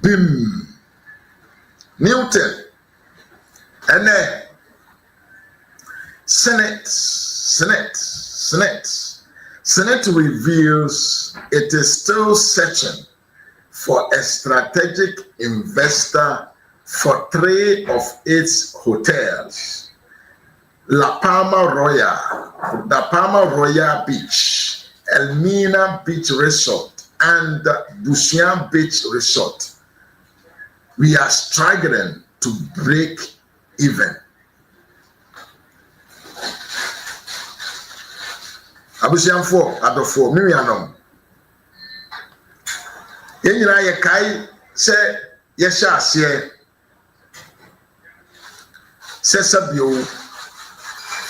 Bim Newton and then Senate reveals it is still searching for a strategic investor for 3 of its hotels: La Palma Royal Beach, Elmina Beach Resort, and Busian Beach Resort. We are struggling to break even. Abusianfo adofo mirianom yenyina ye kai se ye sha ase se sabio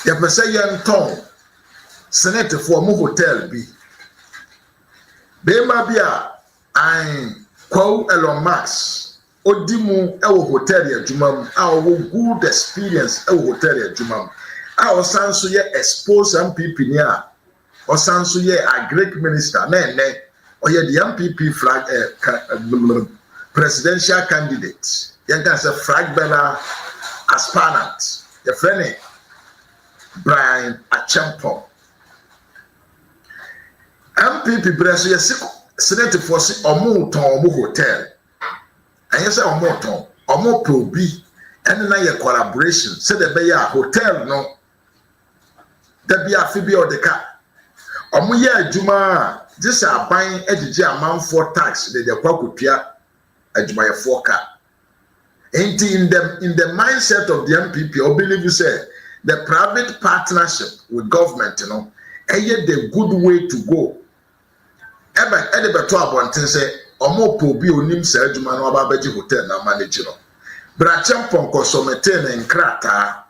ye pese ye nton Senate for mu hotel bi be ma bia an kwa Elon Musk odimu e wo hotel ya djumam a wo good experience e wo hotel ya djumam a o sanso ye expose MPP ni a o sanso ye a great minister na ene o ye the MPP flag presidential candidate ye can say flag bearer aspirant ye friend Brian Achampong MPP breso ye Senate for si omo ton omo hotel and yes omo ton omo probi and na ye collaboration say the be ya hotel no da bia fi bi odeka omo ye adwuma this aban ejije amanfo tax de kwakotua adwuma ye foka in the mindset of the MPP I believe you say the private partnership with government you know the good way to go ebe edebeto abonten say omo pobi onim sa adwuma no ababeji hotel na manage no bra champon kosomete na nkrata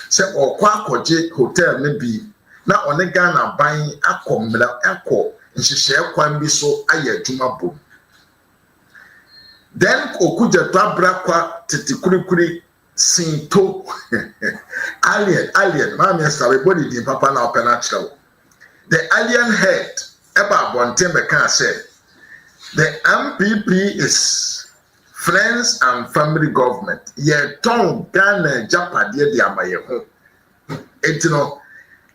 say okwa akoje hotel ne bi na one Ghana ban akomla akọ nhihye kwan bi so aye adwuma bom then okuja to abrakwa titikurikuri sinto alien mama sabe body di papa na opena chiro the alien head eba bonten be can say the MPP is friends and family government ye ton Ghana japade di amaye ho etino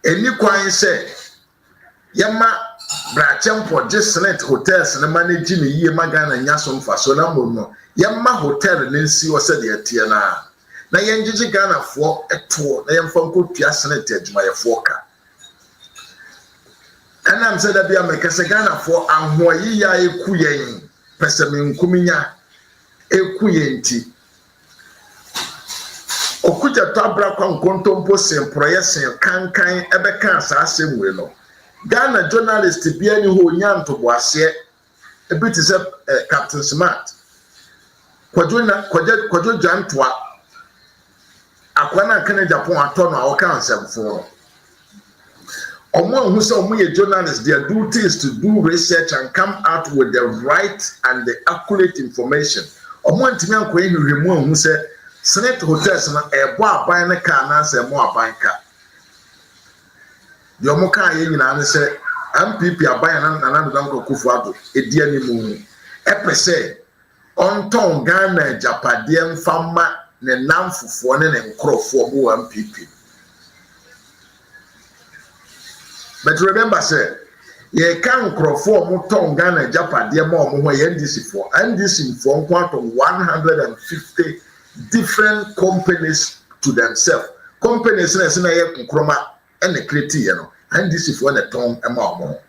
eni kwan say yema brachempo Senate hotels na manage ni yie magana nyaso mfaso na mono yema hotel ne nsi wo se de tie na yenjiji Ghana fo eto na yemfa nkotua Senate adwuma ye fo ka and I'm said that be a Ghana for and who ya ekuyen pesame nkuminya ekuyenti okuja tabra kwa nkontompo semproyesen kankan ebeka asase we no Ghana journalist bia ni ho nyanto boase ebiti se Captain Smart kwajo jantwa akwana kan Japan atono awoka ansemfo who say we journalists, their duty is to do research and come out with the right and the accurate information. Who say Senate hotels na ebo aban na ka na say mo aban ka. The omoka ye nyina say MPP aban na na do Kufuado edi animu. Say onton Ghana japade mfama ne namfufo ne nkrofo mo MPP. But remember, say, ye can crop for Muton Ghana Japade more NDC for NDC for 150 different companies to themselves. Companies na ye Kroma and the Kreti, you know, NDC for the tongue and more.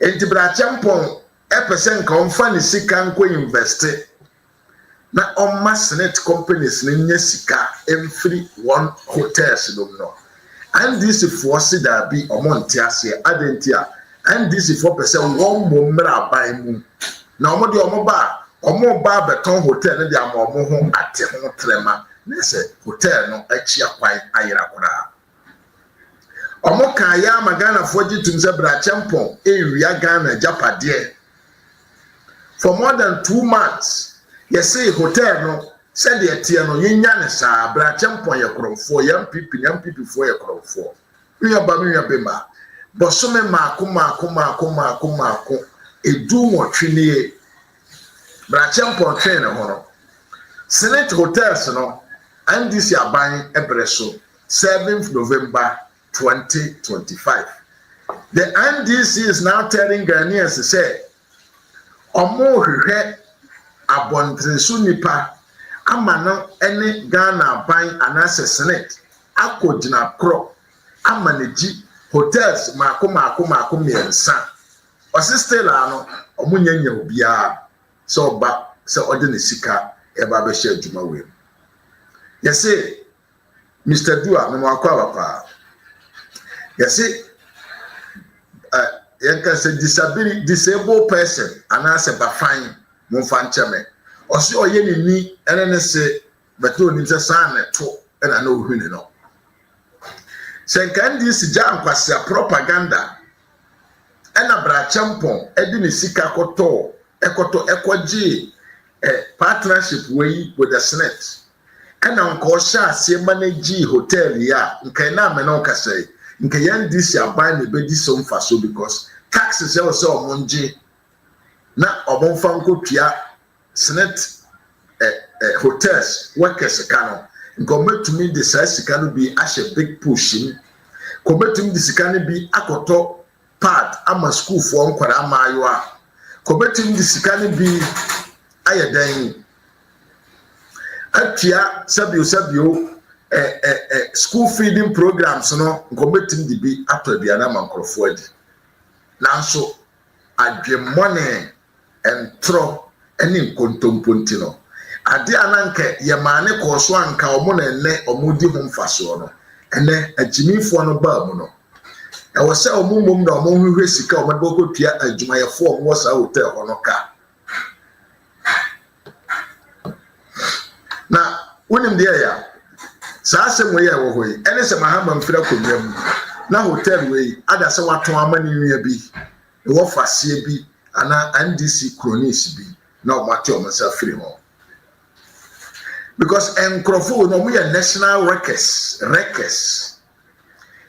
And Tibra Champon, a % come funny sikan ko invest. Na on mass companies in Yesika every one hotels don't know. And this force that be omontiase adentia and this 4% one momra by moon na omo de omo ba beton hotel na dia omo ho ate ho trema na say hotel no achi akwan ayira kura omo kan ya magana foji tum se bra champon area Ghana japade for more than 2 months you say hotel no said the tia no yenya ne sa bra champon ye krofo ya MPP fo ye krofo we aba me bema bosome maako edu wotwe brachempo train ho no SSNIT hotels no NDC aban ebreso 7th November 2025. The NDC is now telling Ghanaians to say omo hwehwe abontresu nipa amano ene Ghana aban anase SSNIT akogina kro amaneji hotels mako miensa osistela no omunyanya obia so ba se ode ne sika eba be share adwuma we yesi Mr. Dua me wakwa papa yesi yanka se disabled person anase ba fine mo fa ncheme osi oye ni ene ne se beto ni se san ne to ena na ohuni no senkandi si jankwase propaganda ena brachempon edi ne sika koto ekoji partnership way with the SSNIT ena nko sha ase manage hotel ya nka na me no kase nka yan this aban ne bedi so mfaso because taxes e so omonje na obonfa nkotua SSNIT hotels workers kano nkometumi de sa sika no bi ahye big push ni kometumi de sika no bi akoto pad ama school for nkwara amayo a kometumi de sika no bi ayadan atia sabio school feeding programs no nkometumi de bi atobia na mankrofo adi nanso adwemone entro eni nkontomponti no ade ananke ye maane koso anka omo na enne omudi ho mfaso no enne agimifo no ba mu no e wo se omo mom na omo hwehwe sika omo de bokotua adwumayefo omo sa hotel ho no ka na wonim de ya sa asem we ya wo hoyi ene se mahama mfira konwam na hotel we ada se wato amani nua bi e wo fasie bi ana NDC cronies bi na o mate o masa free ho because enkrofo no we are national records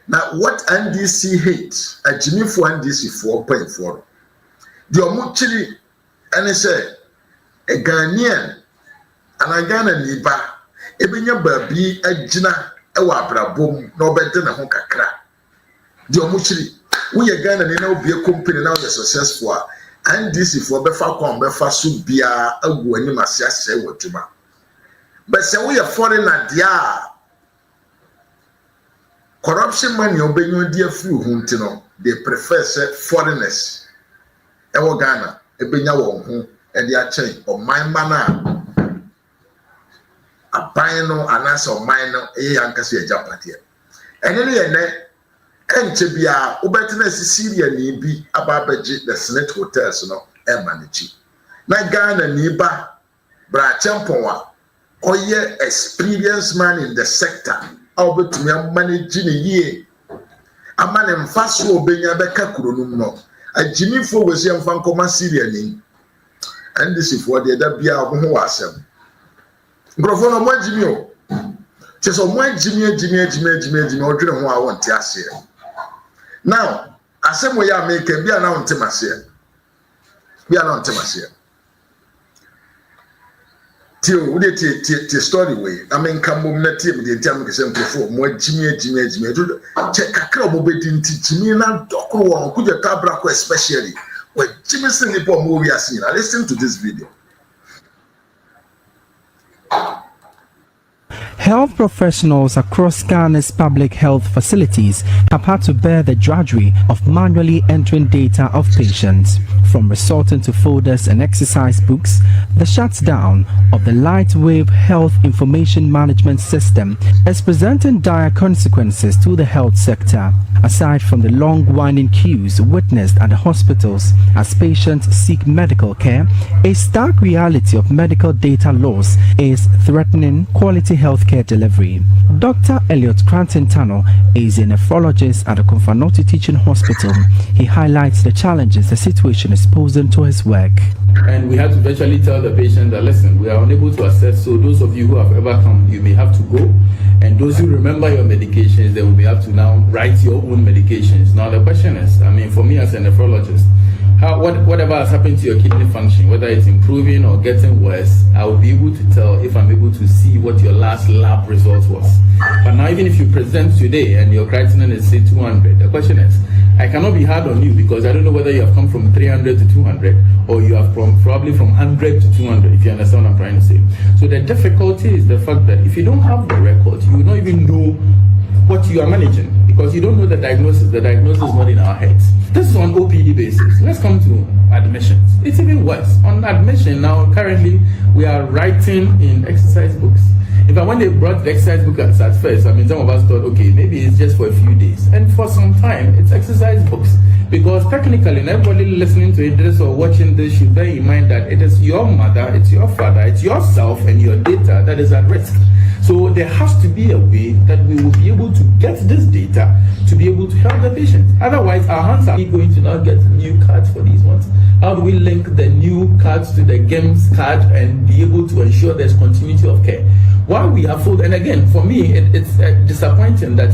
now what NDC hate ajimi for NDC 4.4 the omuchiri ene say a Ghanaian and a Ghana niba ebenya babi agina e wa abrabom na obede na ho kakra the omuchiri we are Ghana ni na obi a company now the successful NDC for befa kon befa so bia agu anim ase ase wotuma but say we are foreigner dia corruption money obenyo dia free hunti no they prefer say foreigners e wo Ghana ebenya won ho e dia chen o manma na aban no anasa o man no e yankase e japate ene ne ye ne enche bia obetena Syria ni bi ababaji the SSNIT hotels no e manage na Ghana ni ba bra champon wa oye experienced man in the sector obetumi manage ni ye amane mfaso obenya beka kuronum no agimifo wesi amfa nkoma Syria ni NDC for the da bia ho ho asem ngrofo no mo agimi o cheso mo agimi odwene ho a wonte ase now asem we ya make bia na wonte mase Tio, we the story way. I mean, come on, let him the time we send before more Jimmy. Check a crowd of bedding Jimmy and Doko, could the Tabraco especially when Jimmy Singapore movie has seen. Listen to this video. Health professionals across Ghana's public health facilities have had to bear the drudgery of manually entering data of patients. From resorting to folders and exercise books, the shutdown of the Lightwave Health Information Management System is presenting dire consequences to the health sector. Aside from the long winding queues witnessed at the hospitals as patients seek medical care, a stark reality of medical data loss is threatening quality healthcare delivery. Dr. Elliot Cranton-Tano is a nephrologist at the Konfanoti Teaching Hospital. He highlights the challenges the situation is posing to his work. And we have to virtually tell the patient that, listen, we are unable to assess, so those of you who have ever come, you may have to go. And those who remember your medications, then we may have to now write your own medications. Now the question is, I mean, for me as a nephrologist, whatever has happened to your kidney function, whether it's improving or getting worse, I will be able to tell if I'm able to see what your last lab result was. But now, even if you present today and your creatinine is say 200, the question is, I cannot be hard on you because I don't know whether you have come from 300 to 200 or you have probably from 100 to 200, if you understand what I'm trying to say. So the difficulty is the fact that if you don't have the record, you will not even know what you are managing because you don't know the diagnosis. The diagnosis is not in our heads. This is on OPD basis. Let's come to admissions. It's even worse. On admission now, currently, we are writing in exercise books. In fact, when they brought the exercise book at first, I mean, some of us thought, okay, maybe it's just for a few days. And for some time, it's exercise books. Because technically, and everybody listening to this or watching this should bear in mind that it is your mother, it's your father, it's yourself and your data that is at risk. So there has to be a way that we will be able to get this data to be able to help the patient. Otherwise, our hands are going to now get new cards for these ones. How do we link the new cards to the GEMS card and be able to ensure there's continuity of care? Why we have folded, and again, for me, it's disappointing that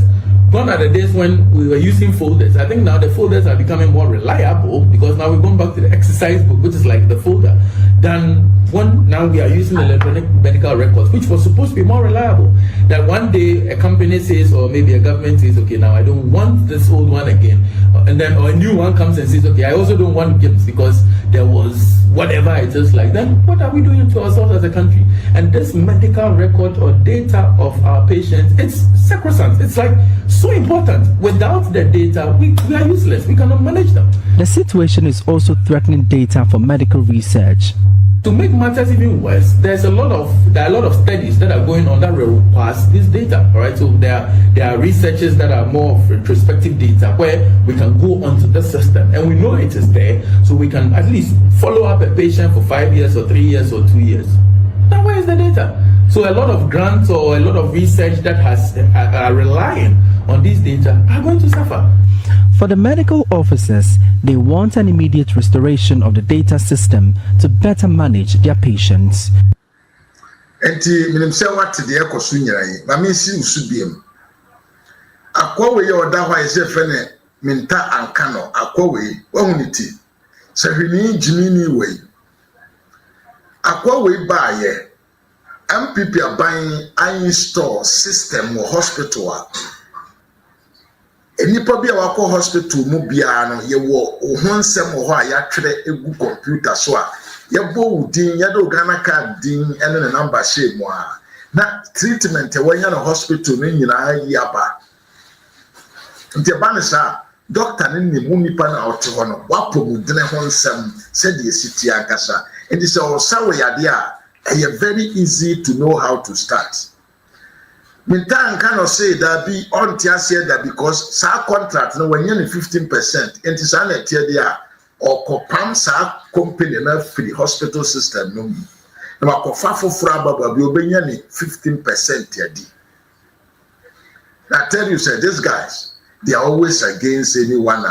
gone are the days when we were using folders. I think now the folders are becoming more reliable because now we're going back to the exercise book, which is like the folder, than when now we are using electronic medical records, which was supposed to be more reliable. That one day a company says, or maybe a government says, okay, now I don't want this old one again, and then or a new one comes and says, okay, I also don't want GIMS because there was whatever it is like. Then what are we doing to ourselves as a country? And this medical record or data of our patients, it's sacrosanct. It's like so important. Without the data, we are useless. We cannot manage them. The situation is also threatening data for medical research. To make matters even worse, there are a lot of studies that are going on that requires this data. All right, so there are researches that are more of retrospective data where we can go onto the system and we know it is there, so we can at least follow up a patient for 5 years or 3 years or 2 years. Now, where is the data? So a lot of grants or a lot of research that are relying on these data are going to suffer. For the medical officers, they want an immediate restoration of the data system to better manage their patients. Enti minim se wate de ekoso nyiran ma me si usubiem akwawe ye oda hwa ye se fe ne minta ankano akwawe wahuniti se hwini jimini we akwawe ba ye MPP aban install system or hospital enipa bia wako hospital mu bia no ye wo ohonsem ho a ya twere egu computer so a ye bo udin ye do Ghana card din ene ne number share mu a na treatment e wanya no hospital no nyina yi aba nti ba ne sa doctor ne ni mu nipa na ote ho no wapo mu dine ho nsem se de siti akasa enti se o sawo yade a very easy to know how to start. Mintan cannot say that be on Tiasia that because sa contract no when you 15%, and is an etia or copam sa company na free hospital system no. Na makofafo fraba be obenyani 15% yadi. I tell you, say these guys, they are always against anyone.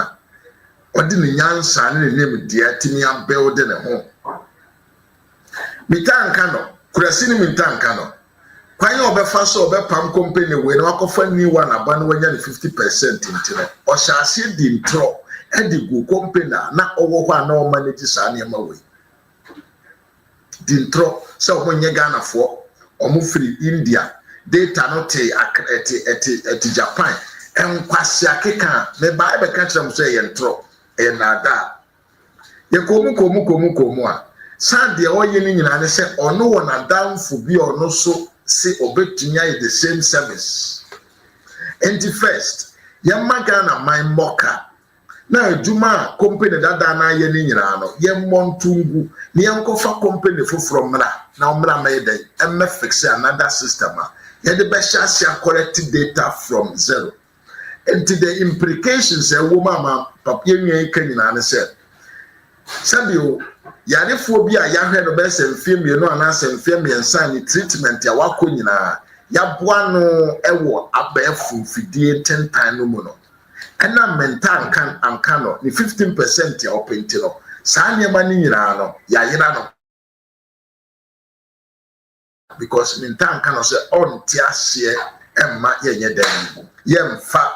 Ordinary nyansa ne name dia timi am building a home. Mintan cannot, kurasini mintan cannot. Kwanye obefa so obepam company we na wakofa ni one aba no wanya 50% ntire o hyase di ntro e di go company na owo hwa na o manage sa na ema we di ntro so o nye Ghana fo o mu free India data no te eti Japan enkwase akeka me ba be ka kyerem so ye ntro e na da ye komu a san de o ye ni nyina ne se ono wona damfo bi ono so say obetunya the same service. And the first, Yamagana my moka. Now, Juma company that na yeni nyano, Yam Montungu, Niankofa company from Mra, now Mra made a fix another system. Yet the best collected data from zero. And to the implications, a woman, Papier Kenyan said, Sabio. Yare phobia ya hwe no be semfie me no ana semfie me ensa ni treatment ya wako nyina ya boa no ewo abaefu fidie 10 time no mu no ena mental kan anka no ni 15% ya openti no saa nyema ni nyina no ya yira no because mental kan no se on ti ase emma yenye dem yemfa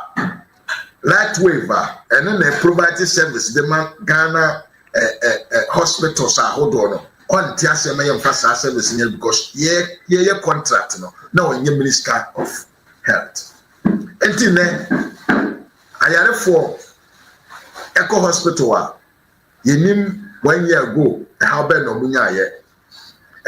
light waiver ene na provide service de man Ghana hospitals ahodoɔ no ɔnte asɛm ɛyɛ mfa saa service nyɛ because yɛyɛ contract no na ɔnyɛ minister of health enti nɛ ayarefoɔ ɛkɔ hospital a yɛnim 1 year ago how bad no munyaayɛ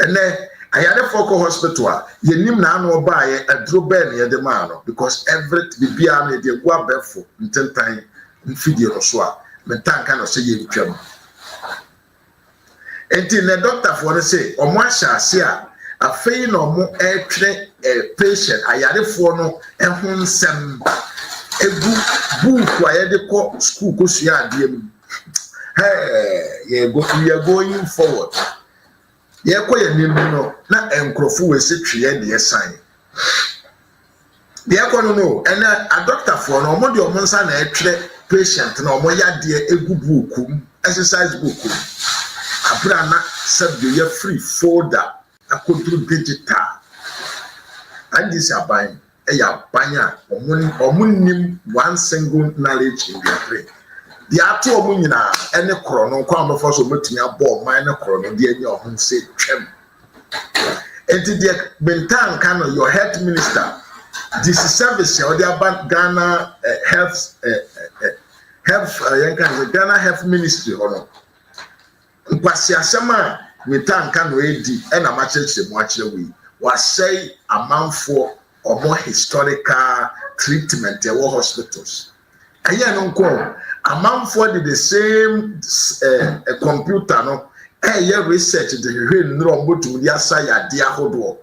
ɛnɛ ayarefoɔ kɔ hospital a yɛnim na ano ɔbaayɛ aduro bɛɛ ne yɛde maa no because every bibia no yɛde gu abɛɛfo ntentan mfidie no so a mentanka no sɛ yɛntwam enti ne doctorfoɔ no sɛ ɔmo ahyɛ ase a afei na ɔmo ɛtwerɛ patient ayarefoɔ no ɛho nsɛm egu book a yɛde kɔ school kɔsua adeɛ mu we are going forward yɛkɔ yɛ nim no na nkrɔfo wɔ sɛ twie ne yɛsan yɛkɔ no ɛna a doctorfoɔ no ɔmo de ɔmo nsa na ɛtwerɛ patient na ɔmo yadeɛ egu book mu exercise book mu abra na sɛbio yɛ free folder akɔduru digital and this aban ɛyɛ aban a ɔmo nim one single knowledge in their brain the ato ɔmo nyinaa ɛne korɔ no nkɔ amɔfo so motumi abɔ ɔman ne korɔ no deɛ nyɛ ɔho sɛ twɛm enti deɛ bentanka no your health minister this service ya ɔde aba Ghana health Ghana health ministry hɔ no nkwasi asɛm a bentanka no edi ɛna makyerɛkyerɛ mu akyerɛ wi wasɛe amanfoɔ ɔmo historical treatment ɛwɔ hospitals ɛyɛ no nkɔ amanfoɔ de the same computer no ɛyɛ research de hwehwɛ nnuro ɔmo di asa yade ahodoɔ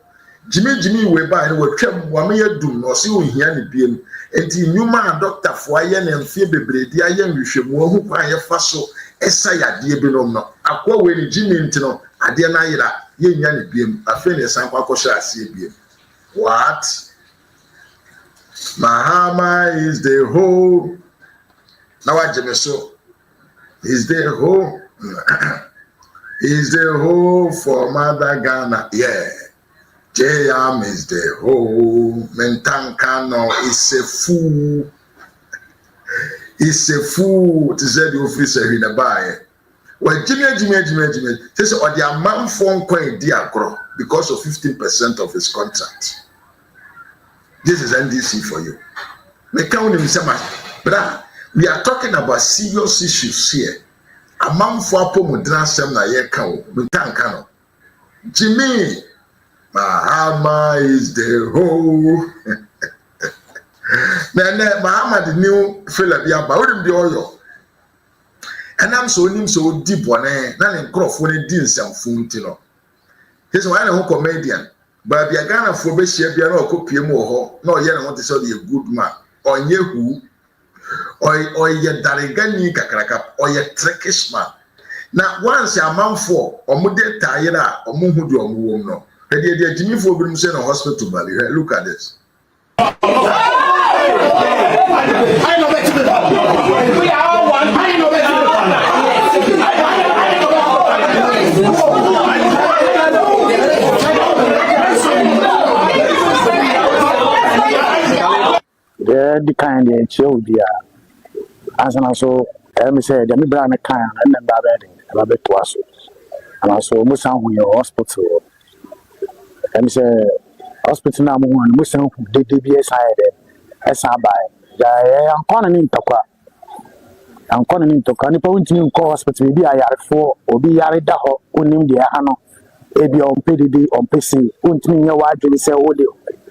jimmy we ba no watwam wameyɛ dum no ɔse ohia ne biem enti nnwuma a doctorfoɔ ayɛ ne mfie bebredi ayɛ nhwehwɛmu ahu kwan yɛfa so ɛsa yadeɛ binom no akɔ we ne jimmy nti no adeɛ no ayera yɛnya ne biem afei ne san kɔ akɔhyɛ aseɛ biem what mahama is the whole now I so is the whole is the whole for Mother Ghana. Yeah. JM is the whole Mentankano is a fool. It's a fool to say the officer in the buy. Well, Jimmy. This is the amount phone coin diagro because of 15% of his contract. This is NDC for you. Me count him so much. But we are talking about serious issues here. A man for Pomodra Sem na ye can Mutankano. Jimmy Mahama is the whole. Mahama the new fella be about him the oil. And I'm so deep one, none in Croft when it did some funtino. He's one who comedian, but the Ghana for Bessia be no copy more, no yet want to say a good man, or Yehu. Or ye darigani kakraka or ye trickish man. Now once a man for or mude tayera or muhudu or muum no. Ready Jimmy for being sent to hospital valley. Look at this. I know better. We are one. I know the kind of show dear. As and also, me say, the brand kind and then Babette to us. And also, Musan, we are hospital. And say, hospital number one, Musan, the DBS as I buy. I'm calling in Toka. I'm calling in Toka. If I want to call hospital, be I for or be Yaridaho, unim the Hano, Ebi on PDD on PC, Untmin, your wife, and say, oh,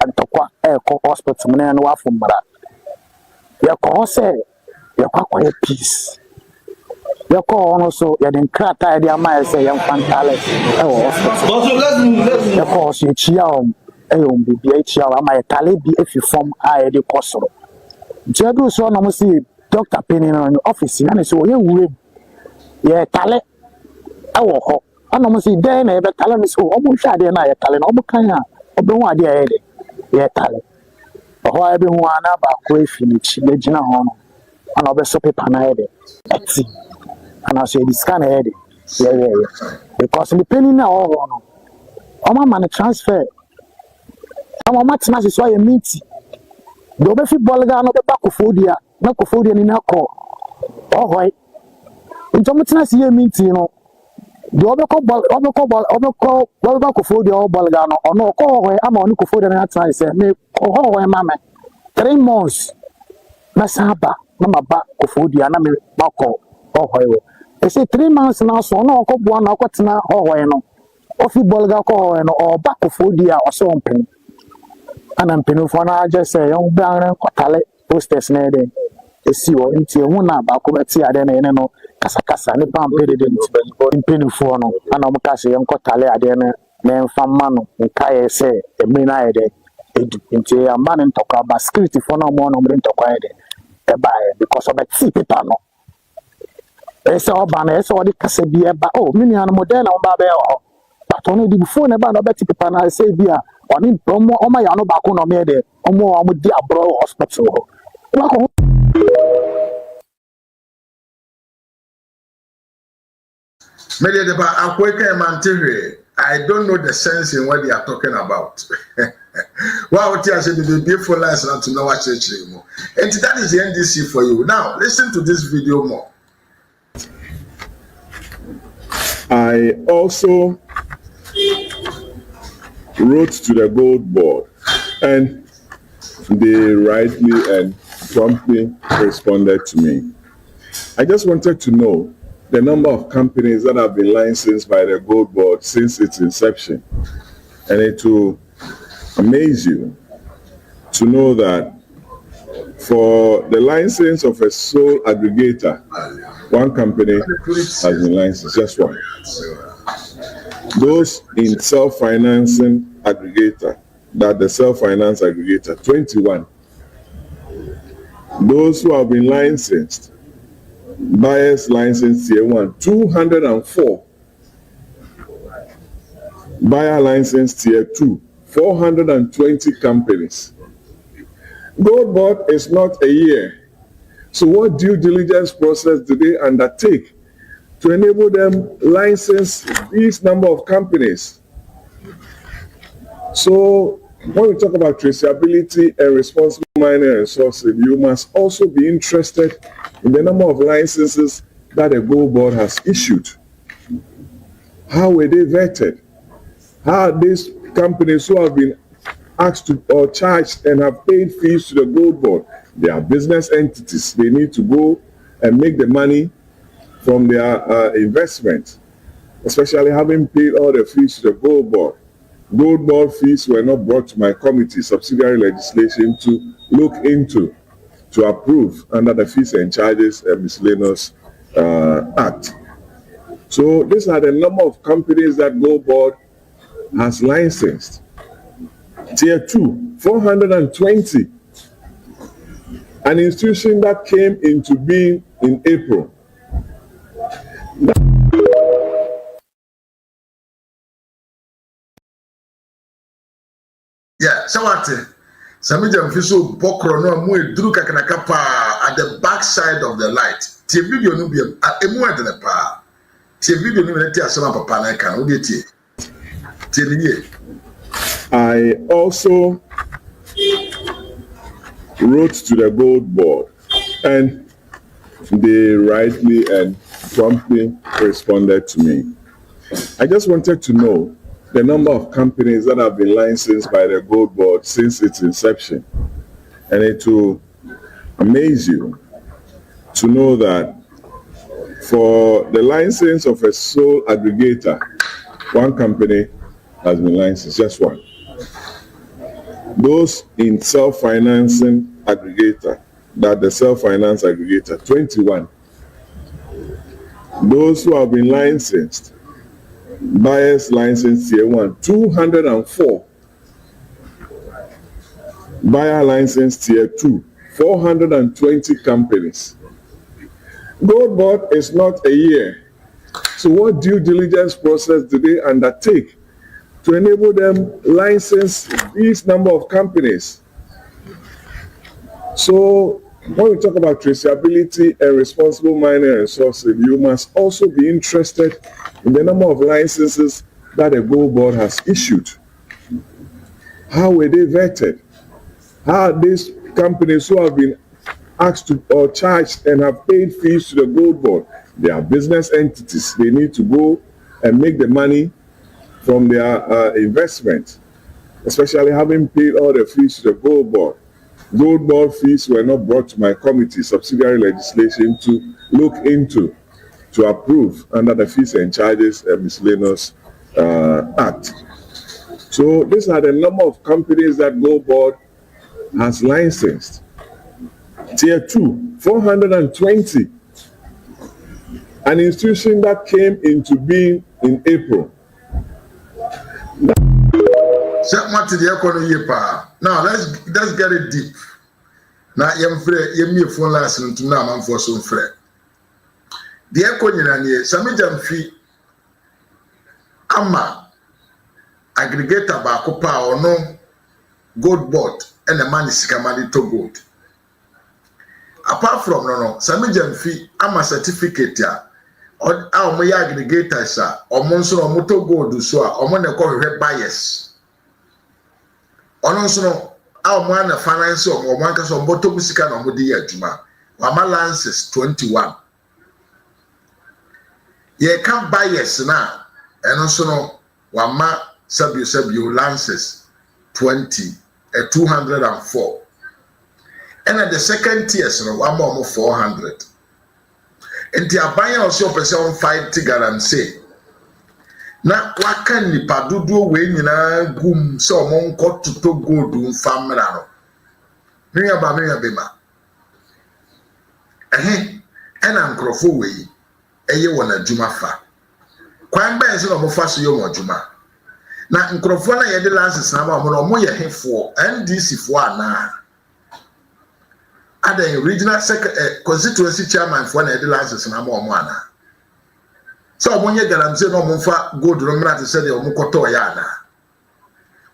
and Toka, hospital, man, and Wafum Mara. Your call say, your quiet peace. Your call also, you're in crack idea, my say, young fantalist. Oh, your cause you chill, BBH, my tally be if you form I the costo. Jedu so no see Dr. Penny on your office, and so you will. Yeah, tally. I walk. I no see then I bet tell me so almost shady and I tell an Obukana, Obu idea. Yeah, tally. Oh, I been one about finish, Legina Hon, and I'll be so paper. And I say this kind of head. Yeah. Because the penny now, my man transfer. I'm a match is why you meet. The over football guy, no back of Fodia, no Fodia in a call. Oh, right. Into Mutnas ye meeting. The Obeko for the old Balgano or no call where I'm on for the outside say me oh mamma 3 months Masaba Mama back for the anime bako oh they say 3 months now so no ko one or na oh no ofi Bolga ko or back for the or something and I'm pinu for na just say young brown kotale posters na dey esi o nti hu na ba ko beti ade na ene no kasa ne pam pede de pinu for no ana mo ka se yanko tale ade na na mfa ma no nka ye se emi na ye de nti amba ne ntokwa ba security for no mo no mo ntokwa ye de e ba because of the people no ese oba na ese odi kasa bi e ba oh mini an model na ba be o but ono di before na ba no beti people na say bi a oni promo o ma ya no ba ko no me de omo di abro hospital ho I don't know the sense in what they are talking about. Wow, what you said, the beautiful lines not to know what church anymore. And that is the NDC for you. Now, listen to this video more. I also wrote to the gold board, and they rightly and promptly responded to me. I just wanted to know the number of companies that have been licensed by the gold board since its inception. And it will amaze you to know that for the license of a sole aggregator, one company has been licensed, just one. Those in self-financing aggregator, that the self-finance aggregator, 21. Those who have been licensed, buyers license tier 1, 204. Buyer license tier 2, 420 companies. Gold board is not a year. So what due diligence process do they undertake to enable them license these number of companies? So when we talk about traceability and responsible mining and sourcing, you must also be interested in the number of licenses that the gold board has issued. How were they vetted? How are these companies who have been asked to or charged and have paid fees to the gold board? They are business entities. They need to go and make the money from their investment, especially having paid all the fees to the gold board. Gold board fees were not brought to my committee, subsidiary legislation, to look into, to approve under the Fees and Charges and Miscellaneous Act. So these are the number of companies that Gold Board has licensed. Tier 2, 420. An institution that came into being in April. Yeah, so what? Samija Fiso Bokro no mu eduru kakanaka pa at the back side of the light. Tie video no biem emu ade ne pa. Tie video no na tie asema papa na kan wo de tie. Tie ni. I also wrote to the gold board, and they rightly and promptly responded to me. I just wanted to know the number of companies that have been licensed by the gold board since its inception. And it will amaze you to know that for the license of a sole aggregator, one company has been licensed, just one. Those in self-financing aggregator, that the self-finance aggregator, 21. Those who have been licensed, buyers license tier 1, 204. Buyer license tier 2, 420 companies. Gold board is not a year. So what due diligence process do they undertake to enable them license these number of companies? So when we talk about traceability and responsible mining and sourcing, you must also be interested in the number of licenses that the gold board has issued. How were they vetted? How are these companies who have been asked to or charged and have paid fees to the gold board? They are business entities. They need to go and make the money from their investment, especially having paid all the fees to the Gold Board. Gold Board fees were not brought to my committee, subsidiary legislation, to look into, to approve under the Fees and Charges Miscellaneous Act. So these are the number of companies that Gold Board has licensed. Tier 2, 420. An institution that came into being in April. Now let's get it deep. Now yem phone last to now man for some friend. The economy na samijam fi ama aggregator ba ko pa ono Gold Board and the man is kamali to gold. Apart from no samijam fi ama certificate ya omo ya aggregators a omo nso no moto gold so a omo na ko hwe bias. Ono nso no omo na finance omo anka so moto musika na omo de ya adwuma. Wama lances 21. Ye can bias na eno nso no wama sabio lances 204. And at the second tier so wama omo 400. Enti abanya also pese on fight guarantee na waka nipa dodo we nyina gum se omo nko toto gold mfamra no nua ba bema ena nkrofo we eye wona adwuma fa kwan ben se no mo fa so yo mo adwuma na nkrofo na ye de license na ba mo no mo ye hefo NDC fo ana Addo regional constituency chairman for the license na mo ana. So omonye galamse no monfa gold no mra te say the omokoto ya na.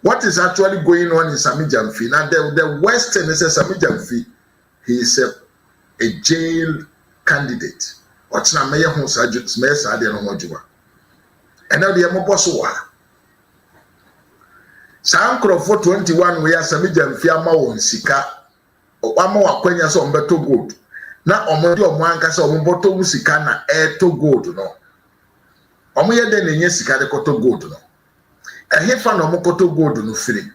What is actually going on in Samijamfi? Now the Western is Samijamfi. He is a jail candidate. What's na meye ho sa me de no modjuma. And now the amoboso wa. Sankro for 21 we are Samijamfi ama won sika. Wama wakwenya so mbeto gold na omodi omwanka so omboto musika na eto gold no omoye de nenye sika de koto gold no ehefa no mokoto gold no free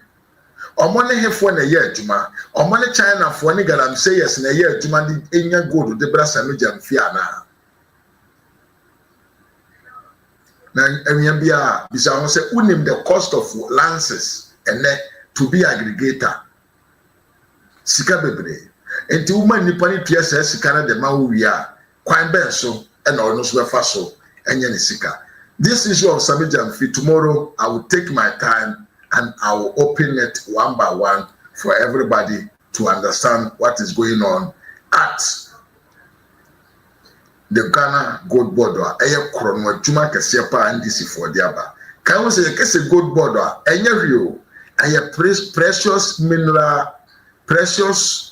omone hefo na ye adwuma omone China fo ni galamse yes na ye adwuma di enya gold de brasa no jamfi ana na enye bia bisa ho se unim the cost of lances and to be aggregator sika bebre enti woman nipa ni tua sa sika na de ma wo wia kwan ben so e na ono so befa so enye ne sika. This issue of Samijamfi, tomorrow I will take my time and I will open it one by one for everybody to understand what is going on at the Ghana Gold Board. Eye krono adwuma kese pa NDC for diaba kan wo se kese Gold Board enye rio eye precious mineral precious